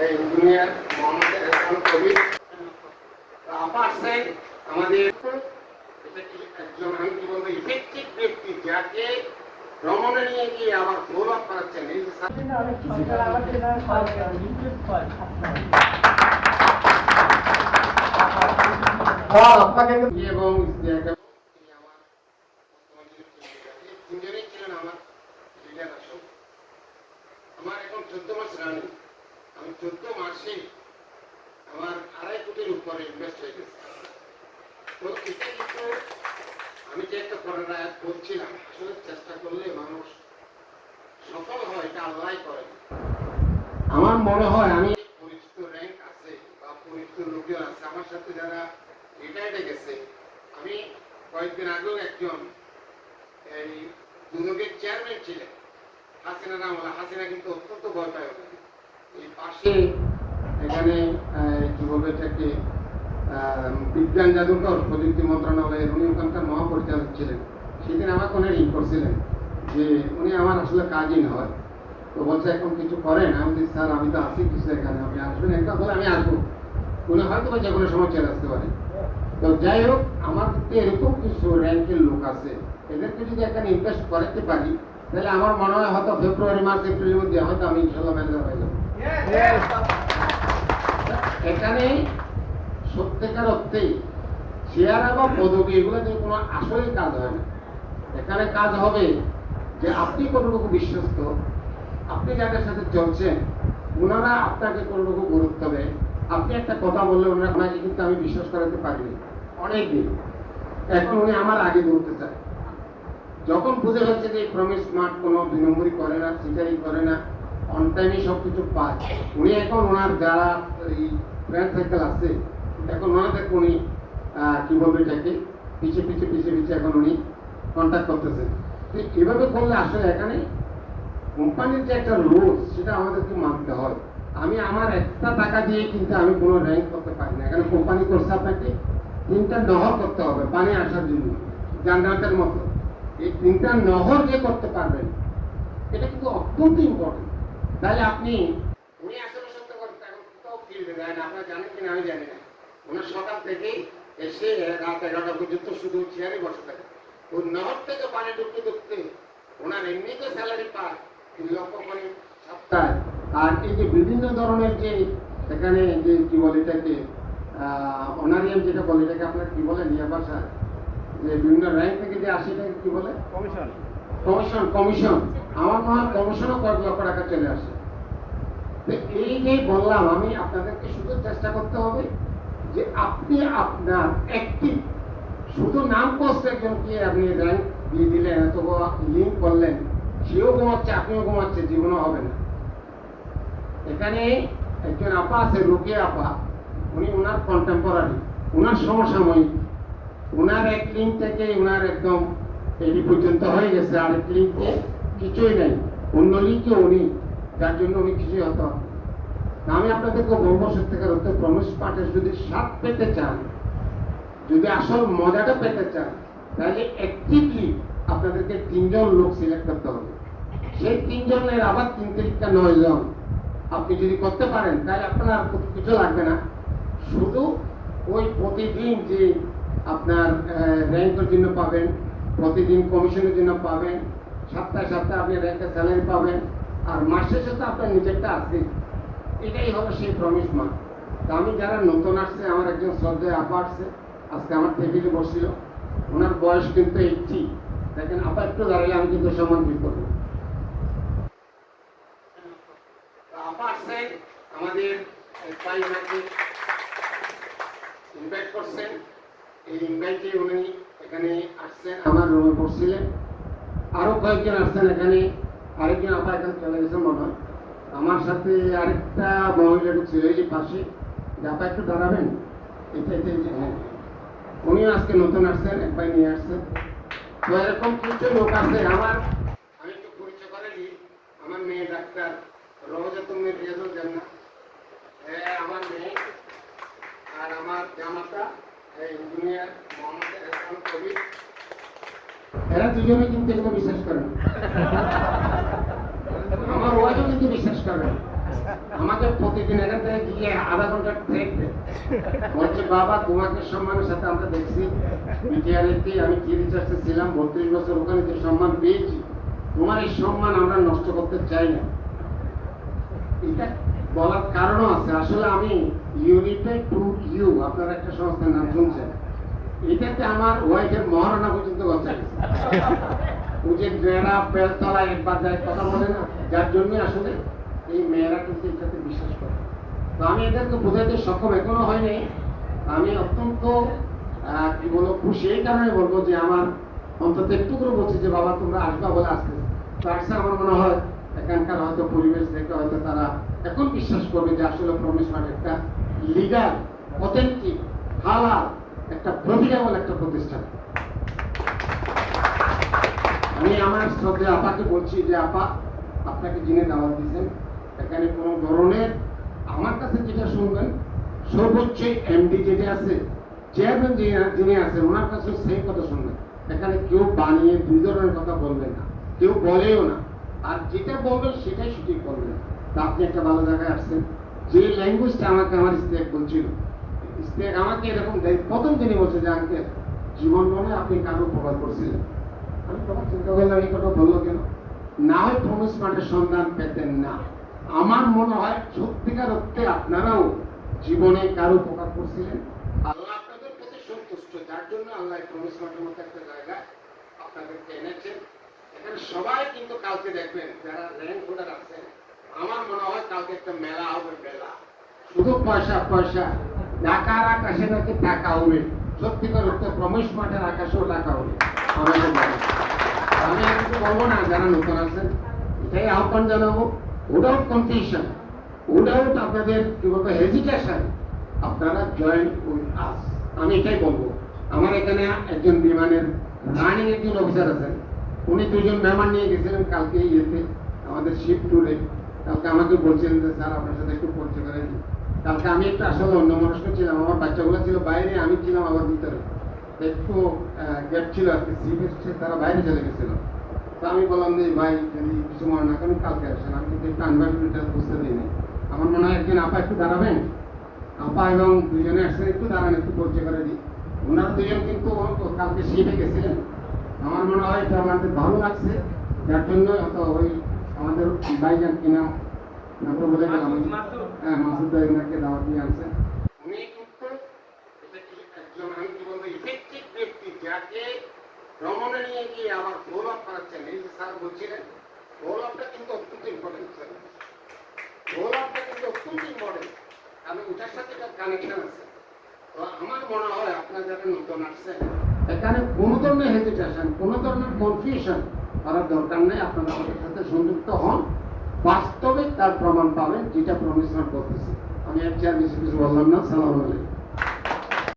Engineer Mohammad এহসান কবির আপা আসছেন আমাদের একজন আমি কি বলবো ইফেক্টিভ ব্যক্তি যাকে ভ্রমণে নিয়ে গিয়ে আবার ফলো আপ করাচ্ছেন এই আপনাকে এবং তিনজনই ছিলেন আমার লিডার আসল। আমার এখন 14 মাস রানিং, আমি 14 মাসে আমার 2.5 কোটির উপরে ইনভেস্ট হয়ে গেছে। তো এটা কিন্তু আমি যে একটা করার করছিলাম, আসলে চেষ্টা করলে মানুষ সফল হয়, এটা আল্লাহ করে। আমার মনে হয় আমি পরিচিত র্যাঙ্ক আছে বা পরিচিত লোকজন আছে আমার সাথে যারা রিটায়ার্ডে গেছে। আমি কয়েকদিন আগেও একজন এই দুদকের চেয়ারম্যান ছিলেন হাসিনা নামওয়ালা, হাসিনা কিন্তু অত্যন্ত ভয় পায় ওখানে। এই পাশে এখানে কি বলবে এটাকে বিজ্ঞান জাদুকর প্রযুক্তি মন্ত্রণালয়ের উনি ওখানকার মহাপরিচালক ছিলেন। সেদিন আমাকে উনি রিং করছিলেন যে উনি আমার আসলে কাজই হয়, তো বলছে এখন কিছু করেন। আমি বলছি স্যার আমি তো আসি কিছু এখানে, আপনি আসবেন একটা বলে আমি আসবো, উনি হয়তো বা যে কোনো সময় চলে আসতে পারে। তো যাই হোক, আমার কিন্তু এরকম কিছু র্যাঙ্কের লোক আছে, এদেরকে যদি এখানে ইনভেস্ট করাতে পারি তাহলে আমার মনে হয় হয়তো ফেব্রুয়ারি মার্চ এপ্রিলের মধ্যে হয়তো আমি ইনশাল্লাহ ম্যানেজার হয়ে যাবো। এখানে সত্যিকার অর্থেই চেয়ারা বা পদবি এগুলো যে কোনো আসলে কাজ হয় না। এখানে কাজ হবে যে আপনি কতটুকু বিশ্বস্ত, আপনি যাদের সাথে চলছেন ওনারা আপনাকে কতটুকু গুরুত্ব দেয়। আপনি একটা কথা বললে ওনাকে কিন্তু আমি বিশ্বাস করাতে পারিনি অনেকদিন, এখন উনি আমার আগে দৌড়তে চায়। যখন বুঝে হচ্ছে যে প্রমিস স্মার্ট কোনো 2 নম্বরই করে না, চিটারি করে না, অন টাইমে সবকিছু পায়, উনি এখন ওনার যারা এই ফ্রেন্ড সার্কেল আছে এখন ওনাদের উনি কি বলবে এটাকে পিছিয়ে পিছিয়ে পিছিয়ে পিছিয়ে এখন উনি কন্ট্যাক্ট করতেছেন। তো এভাবে করলে আসলে এখানে কোম্পানির যে একটা রুলস সেটা আমাদেরকে মানতে হয়। আমি আমার একটা টাকা দিয়ে কিন্তু আমি কোনো র্যাঙ্ক করতে পারি না। এখানে কোম্পানি করছে আপনাকে 3টা নহর করতে হবে পানি আসার জন্য, জান্নাতের মতো। এই 3টা নহর যে করতে পারবেন এটা কিন্তু অত্যন্ত ইম্পর্টেন্ট। তাহলে আপনি উনি আসলে সত্য করতে এখন কোথাও ফিল্ডে যায় না, আপনারা জানেন কিনা আমি জানি না। ওনার সকাল থেকে এসে রাত 11টা পর্যন্ত শুধু চেয়ারে বসে থাকে। ওই নহর থেকে পানি ঢুকতে ঢুকতে ওনার এমনিতে স্যালারি পায় 3 লক্ষ করে সপ্তাহে। আর এই যে বিভিন্ন ধরনের যে এখানে যে কি বলে এটাকে অনারিয়াম যেটা বলে এটাকে আপনার কি বলে নিয়ে ভাষা, যে বিভিন্ন র্যাঙ্ক থেকে যে আসে এটাকে কি বলে কমিশন। কমিশন কমিশন আমার মনে হয় কমিশনও কয়েক লক্ষ টাকা চলে আসে। এই যে বললাম আমি আপনাদেরকে শুধু চেষ্টা করতে হবে যে আপনি আপনার অ্যাক্টিভ, শুধু নাম পোস্ট একজনকে আপনি র্যাঙ্ক দিয়ে দিলেন অথবা লিঙ্ক করলেন, সেও ঘুমাচ্ছে আপনিও ঘুমাচ্ছে, জীবনও হবে না। এখানে একজন আপা আছে রুকিয়া আপা, উনি ওনার কন্টেম্পোরারি, ওনার সমসাময়িক, ওনার এক লিঙ্ক থেকে ওনার একদম এই পর্যন্ত হয়ে গেছে, আরেক লিঙ্কে কিছুই নেই, অন্য লিঙ্কে উনি, যার জন্য উনি কিছুই হতো। আমি আপনাদেরকে বলবো সত্যিকার অর্থে প্রমিস পার্টের যদি স্বাদ পেতে চান, যদি আসল মজাটা পেতে চান, তাহলে অ্যাক্টিভলি আপনাদেরকে 3 জন লোক সিলেক্ট করতে হবে। সেই 3 জনের আবার 3 তারিখটা 9 জন আপনি যদি করতে পারেন তাহলে আপনার আর কিছু লাগবে না। শুধু ওই প্রতিদিন যে আপনার র্যাঙ্কের জন্য পাবেন, প্রতিদিন কমিশনের জন্য পাবেন, সপ্তাহে সপ্তাহে আপনি র্যাঙ্কের স্যালারি পাবেন, আর মাসের সাথে আপনার নিজেরটা আছে। এটাই হলো সেই প্রমিস মার্ক। তো আমি যারা নতুন আসছে, আমার একজন শ্রদ্ধেয় আপা আসছে আজকে আমার টেবিলে বসছিল, ওনার বয়স কিন্তু 80। দেখেন আপা একটু দাঁড়ালে আমি কিন্তু সম্মান ফিল করবো। আপা আসছেন আমাদের ইনভাইট করছেন, এই ইনভাইটে উনি এখানে আসছেন, আমার রুমে বসছিলেন। আরো কয়েকজন আসছেন এখানে, আরেকজন আপা এখানে চলে গেছেন মনে হয়। আমার সাথে আরেকটা মহিলা ছিল এই যে পাশে, আপা একটু দাঁড়াবেন, হ্যাঁ, উনিও আজকে নতুন আসছেন, এক ভাই নিয়ে আসছেন। তো এরকম কিছু লোক আছে। আমি একটু পরিচয় করে দিই, আমার মেয়ে ডাক্তার রোজা তুমি রিয়াজুল জান্নাত, আমার মেয়ে, আর আমার জামাতা ইঞ্জিনিয়ার মোহাম্মদ এহসান কবির। এরা দুজনে কিন্তু এগুলো বিশ্বাস করেন, আমার ওয়াইফও কিন্তু বিশ্বাস করেন। আমাকে প্রতিদিন এখান থেকে গিয়ে আধা ঘন্টা ট্রেক দেয়, বলছে বাবা তোমাকে সম্মানের সাথে আমরা দেখছি বিটিআরএতে, আমি কি রিসার্চে ছিলাম 32 বছর, ওখানে যে সম্মান পেয়েছি, তোমার এই সম্মান আমরা নষ্ট করতে চাই না। এটা বলার কারণও আছে, আসলে আমি ইউনিটেড টু ইউ, আপনারা একটা সংস্থার নাম শুনছেন, এটাতে আমার ওয়াইফের মহারণা পর্যন্ত গচ্ছা গেছে। ও যে ড্রেরা বেলতলা একবার যায় কথা বলে না, যার জন্য আসলে এই মেয়েরা কিন্তু এটাতে বিশ্বাস করে। তো আমি এদেরকে বোঝাতে সক্ষম এখনো হয়নি। আমি অত্যন্ত কি বলবো খুশি এই কারণে বলবো যে আমার অন্তত একটু করে বলছি যে বাবা তোমরা আসবা বলে আসতে। তো আসছে আমার মনে হয় এখানকার হয়তো পরিবেশ দেখে হয়তো তারা এখন বিশ্বাস করবে যে আসলে প্রমিস মার্ট একটা লিগাল, অথেন্টিক, হালাল, একটা প্রফিটেবল একটা প্রতিষ্ঠান। আমি আমার শ্রদ্ধা আপাকে বলছি যে আপা, আপনাকে যিনি দাওয়াত দিয়েছেন, এখানে কোনো ধরনের আমার কাছে যেটা শুনবেন, সর্বোচ্চ এমডি যেটা আছে, চেয়ারম্যান যিনি আছেন, ওনার কাছে সেই কথা শুনবেন। এখানে কেউ বানিয়ে দুই ধরনের কথা বলবেন না, কেউ বলেও না, আর যেটা বলবেন সেটাই সঠিক বলবেন। তা আপনি একটা ভালো জায়গায় আসছেন। যে ল্যাঙ্গুয়েজটা আমাকে আমার স্ত্রী বলছিল, স্ত্রী আমাকে এরকম প্রথম দিনই বলছে যে আজকে জীবন মনে আপনি কারো উপকার করছিলেন। আমি তখন চিন্তা করলাম এই কথা বললো কেন, না হয় প্রমিস মার্টের সন্ধান পেতেন না। আমার মনে হয় সত্যিকার অর্থে আপনারাও জীবনে কারো উপকার করছিলেন, আল্লাহ আপনাদের প্রতি সন্তুষ্ট, যার জন্য আল্লাহ প্রমিস মার্টের মতো একটা জায়গায় আপনাদেরকে এনেছেন। এখানে সবাই কিন্তু কালকে দেখবেন যারা র্যাঙ্ক হোল্ডার আছেন, আমার মনে হয় কালকে একটা মেলা হবে, মেলা শুধু পয়সা পয়সা, ঢাকার আকাশে নাকি টাকা হবে, সত্যিকার অর্থে প্রমিস মার্টের আকাশেও টাকা হবে। আমাদের আমি আর কিছু বলবো না, যারা নতুন আছেন এটাই আহ্বান জানাবো, উইদাউট কনফিউশন, উইদাউট আপনাদের কি বলবো হেজিটেশন, আপনারা জয়েন উইথ আস। আমি এটাই বলবো। আমার এখানে একজন বিমানের রানিং একজন অফিসার আছেন, উনি দুজন মেহমান নিয়ে গেছিলেন কালকে ইয়েতে আমাদের শিপ ট্যুরে। কালকে আমাকে বলছিলেন যে স্যার আপনার সাথে একটু পরিচয় করে দিই। কালকে আমি একটু আসলে অন্যমনস্ক ছিলাম, আমার বাচ্চাগুলো ছিল বাইরে, আমি ছিলাম আমার ভিতরে, একটু গ্যাপ ছিল আর কি, সিট এসছে, তারা বাইরে চলে গেছিল। তো আমি বললাম যে ভাই যদি কিছু মনে না করেন কালকে আসেন, আমি কিন্তু একটু আনভার্সিটিটা বুঝতে দিই না। আমার মনে হয় একদিন আপা একটু দাঁড়াবেন, আপা এবং দুজনে আসছেন, একটু দাঁড়ান, একটু পরিচয় করে দিই। ওনার দুজন কিন্তু কালকে শিপে গেছিলেন। আমার মনে হয় এটা আমাদের ভালো লাগছে, যার জন্য অত ওই আমাদের ভাইজান কিনা নামটা বলে গেলাম, হ্যাঁ মাসুদ ভাই ওনাকে দাওয়াত দিয়ে আনছেন। উনি কিন্তু একজন আমি কি বলবো ইফেক্টিভ ব্যক্তি, যাকে ভ্রমণে নিয়ে গিয়ে আবার ফলো আপ করাচ্ছেন। এই যে স্যার বলছিলেন ফলো আপটা কিন্তু অত্যন্ত ইম্পর্টেন্ট, স্যার ফলো আপটা কিন্তু অত্যন্ত ইম্পর্টেন্ট, কারণ ওটার সাথে একটা কানেকশন আছে। তো আমার মনে হয় আপনারা যারা নতুন আসছেন, এখানে কোনো ধরনের হেজিটেশন, কোনো ধরনের কনফিউশন করার দরকার নেই। আপনারা আমাদের সাথে সংযুক্ত হন, বাস্তবে তার প্রমাণ পাবেন, যেটা প্রমিস করতেছি। আমি আর বেশি কিছু বললাম না। সালাম আলাইকুম।